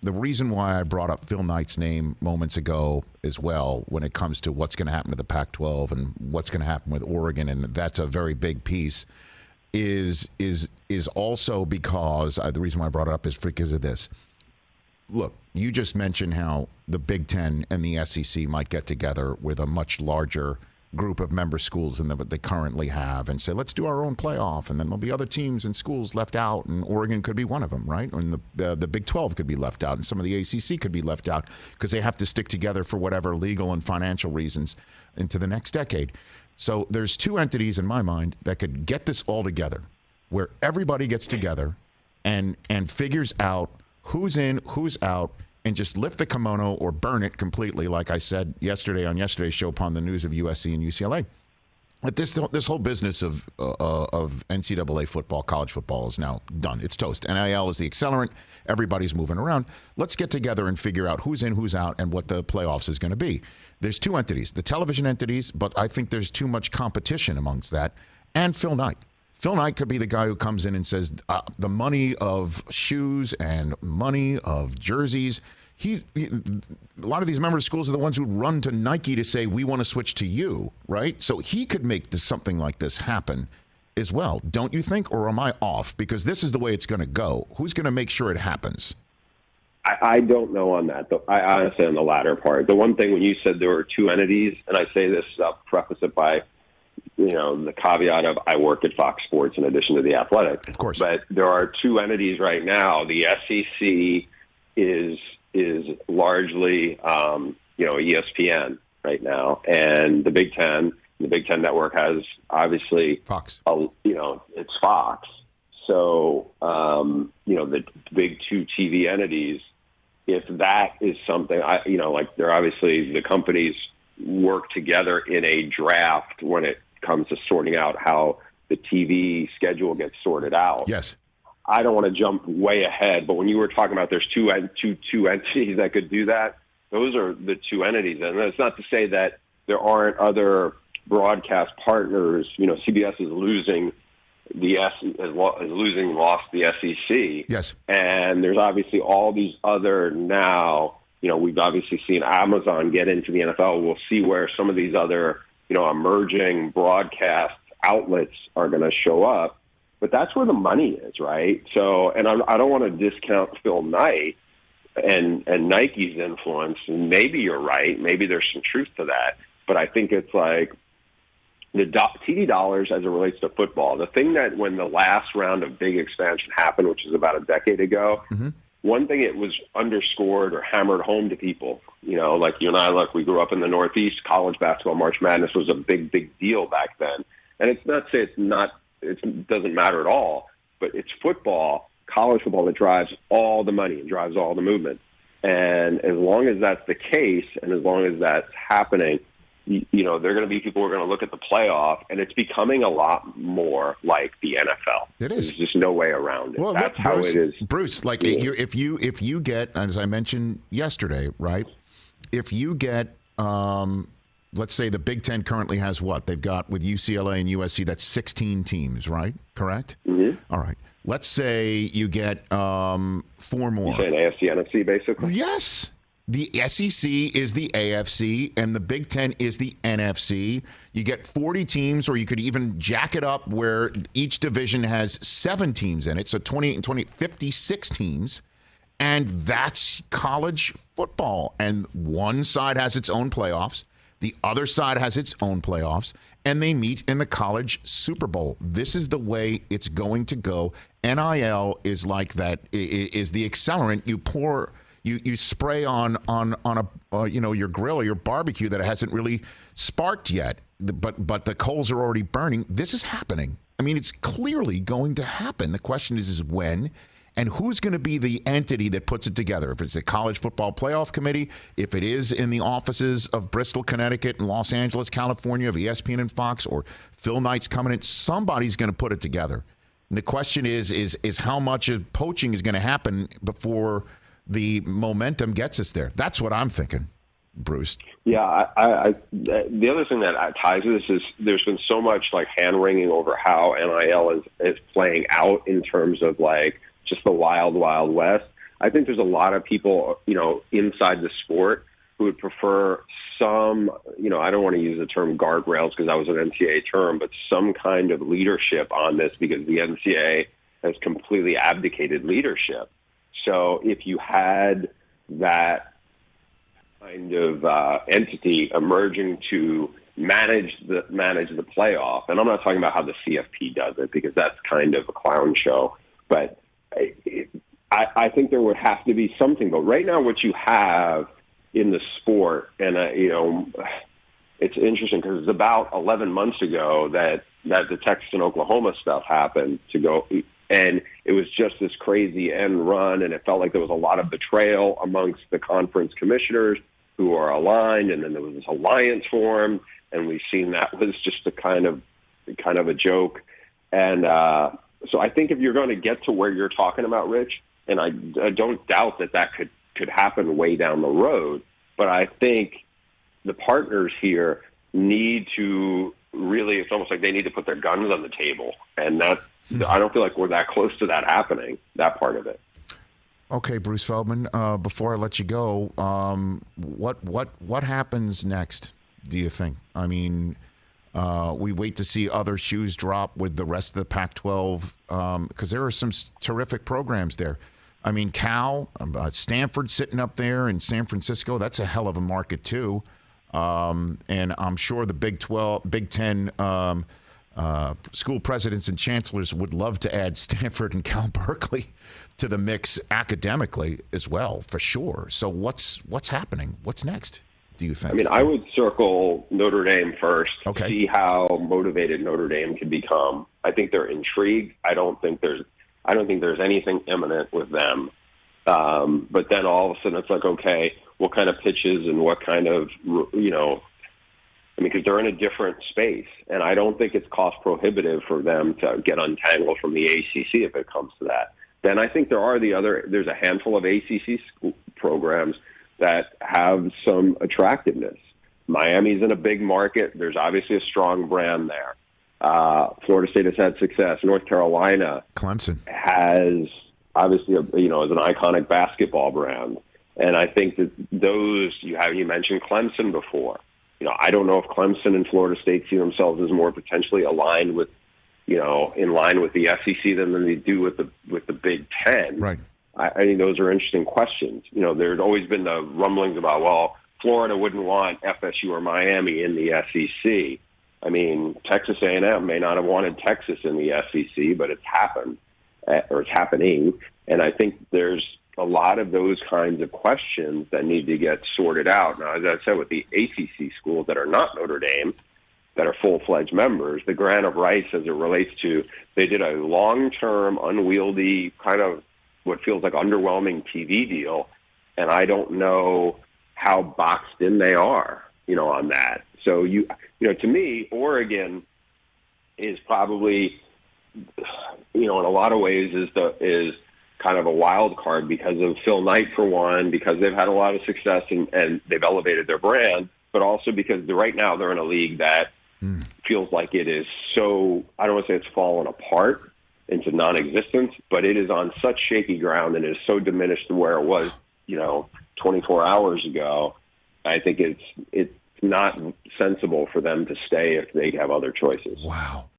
the reason why I brought up Phil Knight's name moments ago as well, when it comes to what's going to happen to the Pac-12 and what's going to happen with Oregon, and that's a very big piece, is also because the reason why I brought it up is because of this. Look, you just mentioned how the Big Ten and the SEC might get together with a much larger group of member schools than what they currently have and say, let's do our own playoff, and then there'll be other teams and schools left out, and Oregon could be one of them, right? And the Big 12 could be left out, and some of the ACC could be left out because they have to stick together for whatever legal and financial reasons into the next decade. So there's two entities in my mind that could get this all together, where everybody gets together and figures out who's in, who's out, and just lift the kimono or burn it completely, like I said yesterday on yesterday's show upon the news of USC and UCLA. But this whole business of NCAA football, college football is now done. It's toast. NIL is the accelerant. Everybody's moving around. Let's get together and figure out who's in, who's out, and what the playoffs is going to be. There's two entities, the television entities, but I think there's too much competition amongst that, and Phil Knight. Phil Knight could be the guy who comes in and says the money of shoes and money of jerseys. A lot of these member schools are the ones who run to Nike to say, we want to switch to you, right? So he could make something like this happen as well, don't you think? Or am I off? Because this is the way it's going to go. Who's going to make sure it happens? I don't know on that. I honestly, on the latter part. The one thing when you said there were two entities, and I say this, I'll preface it by, the caveat of I work at Fox Sports in addition to The Athletic. Of course. But there are two entities right now. The SEC is largely, ESPN right now, and the Big Ten Network has obviously Fox. It's Fox. So, the big two TV entities, if that is something, they're obviously the companies work together in a draft when it comes to sorting out how the TV schedule gets sorted out. Yes. I don't want to jump way ahead, but when you were talking about there's two entities that could do that, those are the two entities. And that's not to say that there aren't other broadcast partners. CBS is lost the SEC. Yes. And there's obviously all these other now, we've obviously seen Amazon get into the NFL. We'll see where some of these other, emerging broadcast outlets are going to show up. But that's where the money is, right? So, and I don't want to discount Phil Knight and Nike's influence. And maybe you're right. Maybe there's some truth to that. But I think it's like the TV dollars as it relates to football. The thing that when the last round of big expansion happened, which is about a decade ago, one thing it was underscored or hammered home to people, like you and I, we grew up in the Northeast. College basketball, March Madness was a big, big deal back then. And it's not to say it doesn't matter at all, but it's football, college football, that drives all the money and drives all the movement. And as long as that's the case, and as long as that's happening, there are going to be people who are going to look at the playoff, and it's becoming a lot more like the NFL. It is. There's just no way around it. Well, that's how Bruce, it is. Bruce, if you get, as I mentioned yesterday, right? If you get, let's say the Big Ten currently has what? They've got with UCLA and USC, that's 16 teams, right? Correct? Mm-hmm. All right. Let's say you get 4 more. You're saying AFC, NFC, basically? Yes. The SEC is the AFC, and the Big Ten is the NFC. You get 40 teams, or you could even jack it up where each division has 7 teams in it, so 28 and 20, 56 teams. And that's college football. And one side has its own playoffs. The other side has its own playoffs, and they meet in the college Super Bowl. This is the way it's going to go. NIL is like that, is the accelerant you pour. You spray on your grill or your barbecue that hasn't really sparked yet, but the coals are already burning. This is happening. I mean, it's clearly going to happen. The question is when, and who's going to be the entity that puts it together. If it's the College Football Playoff Committee, if it is in the offices of Bristol, Connecticut, and Los Angeles, California, of ESPN and Fox, or Phil Knight's coming in, somebody's going to put it together. And the question is how much of poaching is going to happen before the momentum gets us there. That's what I'm thinking, Bruce. Yeah, the other thing that ties to this is there's been so much hand-wringing over how NIL is playing out in terms of just the wild, wild west. I think there's a lot of people, inside the sport who would prefer some, I don't want to use the term guardrails because that was an NCAA term, but some kind of leadership on this because the NCAA has completely abdicated leadership. So if you had that kind of entity emerging to manage the playoff, and I'm not talking about how the CFP does it because that's kind of a clown show, but I think there would have to be something. But right now, what you have in the sport, and it's interesting because it's about 11 months ago that the Texas and Oklahoma stuff happened to go, and it was just this crazy end run, and it felt like there was a lot of betrayal amongst the conference commissioners who are aligned, and then there was this alliance formed, and we've seen that was just a kind of a joke, and so I think if you're going to get to where you're talking about, Rich, and I don't doubt that could happen way down the road, but I think the partners here need to really, it's almost like they need to put their guns on the table, and I don't feel like we're that close to that happening, that part of it. Okay, Bruce Feldman, before I let you go, what happens next, do you think? I mean, we wait to see other shoes drop with the rest of the Pac-12 because there are some terrific programs there. I mean, Cal, Stanford sitting up there in San Francisco, that's a hell of a market too. And I'm sure the Big 10 school presidents and chancellors would love to add Stanford and Cal Berkeley to the mix academically as well, for sure. So what's happening? What's next, do you think? I mean, I would circle Notre Dame first, okay. See how motivated Notre Dame can become. I think they're intrigued. I don't think there's anything imminent with them. But then all of a sudden it's like, okay, what kind of pitches and what kind of, because they're in a different space. And I don't think it's cost prohibitive for them to get untangled from the ACC if it comes to that. Then I think there's a handful of ACC programs that have some attractiveness. Miami's in a big market. There's obviously a strong brand there. Florida State has had success. North Carolina, Clemson has obviously is an iconic basketball brand, and I think that those you mentioned Clemson before. I don't know if Clemson and Florida State see themselves as more potentially aligned with, in line with the SEC than they do with the Big Ten. Right. I think those are interesting questions. There's always been the rumblings about, well, Florida wouldn't want FSU or Miami in the SEC. I mean, Texas A&M may not have wanted Texas in the SEC, but it's happened, or it's happening. And I think there's a lot of those kinds of questions that need to get sorted out. Now, as I said, with the ACC schools that are not Notre Dame, that are full-fledged members, the grant of rights as it relates to, they did a long-term, unwieldy, kind of what feels like underwhelming TV deal, and I don't know how boxed in they are, on that. So to me, Oregon is probably, in a lot of ways is kind of a wild card because of Phil Knight for one, because they've had a lot of success and they've elevated their brand, but also because right now they're in a league that feels like it is so, I don't want to say it's fallen apart into non-existence, but it is on such shaky ground and it is so diminished to where it was, 24 hours ago. I think it's not sensible for them to stay if they have other choices. Wow.